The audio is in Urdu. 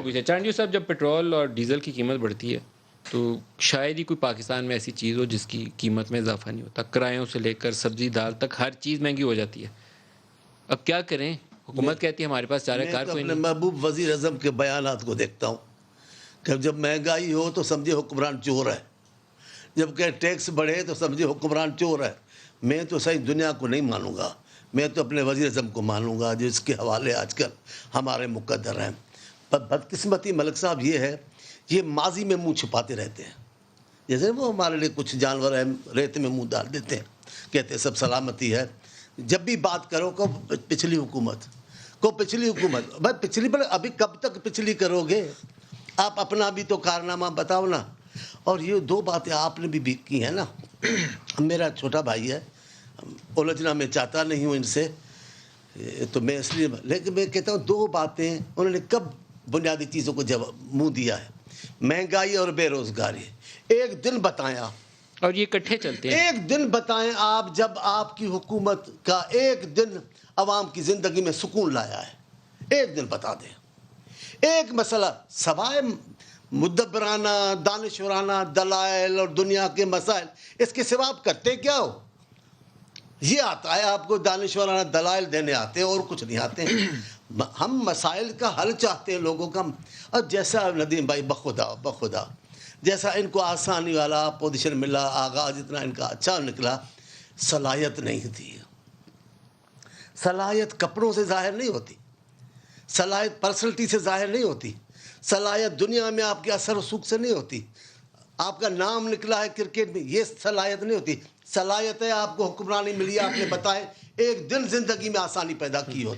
پوچھیں چانڈیو صاحب، جب پیٹرول اور ڈیزل کی قیمت بڑھتی ہے تو شاید ہی کوئی پاکستان میں ایسی چیز ہو جس کی قیمت میں اضافہ نہیں ہوتا. کرایوں سے لے کر سبزی دال تک ہر چیز مہنگی ہو جاتی ہے. اب کیا کریں؟ حکومت کہتی ہے ہمارے پاس چارہ میں کار تو کوئی اپنے نہیں. محبوب وزیر اعظم کے بیانات کو دیکھتا ہوں کہ جب مہنگائی ہو تو سمجھے حکمران چور ہے، جب کہ ٹیکس بڑھے تو سمجھے حکمران چور ہے. میں تو صحیح دنیا کو نہیں مانوں گا، میں تو اپنے وزیر اعظم کو مانوں گا جس کے حوالے آج کل ہمارے مقدر ہیں. بدقسمتی ملک صاحب یہ ہے، یہ ماضی میں منہ چھپاتے رہتے ہیں. جیسے وہ ہمارے لیے کچھ جانور ہیں ریت میں منہ ڈال دیتے ہیں، کہتے ہیں سب سلامتی ہے. جب بھی بات کرو کو پچھلی حکومت بھائی پچھلی پر ابھی کب تک پچھلی کرو گے؟ آپ اپنا بھی تو کارنامہ بتاؤ نا. اور یہ دو باتیں آپ نے بھی کی ہیں نا. میرا چھوٹا بھائی ہے، الجھنا میں چاہتا نہیں ہوں ان سے، تو میں اس لیے، لیکن میں کہتا ہوں دو باتیں انہوں نے کب بنیادی چیزوں کو جب منہ دیا ہے، مہنگائی اور بے روزگاری. ایک دن بتائیں آپ، اور یہ اکٹھے چلتے ہیں. ایک دن بتائیں آپ جب آپ کی حکومت کا ایک دن عوام کی زندگی میں سکون لایا ہے. ایک دن بتا دیں. ایک مسئلہ سوائے مدبرانہ دانشورانہ دلائل اور دنیا کے مسائل، اس کے سوا آپ کرتے کیا ہو؟ یہ آتا ہے آپ کو دانشورانہ دلائل دینے آتے ہیں اور کچھ نہیں آتے ہیں. ہم مسائل کا حل چاہتے ہیں لوگوں کا. اور جیسا ندیم بھائی بخدا جیسا ان کو آسانی والا پوزیشن ملا، آغاز اتنا ان کا اچھا نکلا، صلاحیت نہیں تھی. صلاحیت کپڑوں سے ظاہر نہیں ہوتی، صلاحیت پرسنلٹی سے ظاہر نہیں ہوتی، صلاحیت دنیا میں آپ کے اثر و سوق سے نہیں ہوتی. آپ کا نام نکلا ہے کرکٹ میں، یہ صلاحیت نہیں ہوتی. صلاحیت ہے آپ کو حکمرانی ملی ہے، آپ نے بتائے ایک دن زندگی میں آسانی پیدا کی ہو.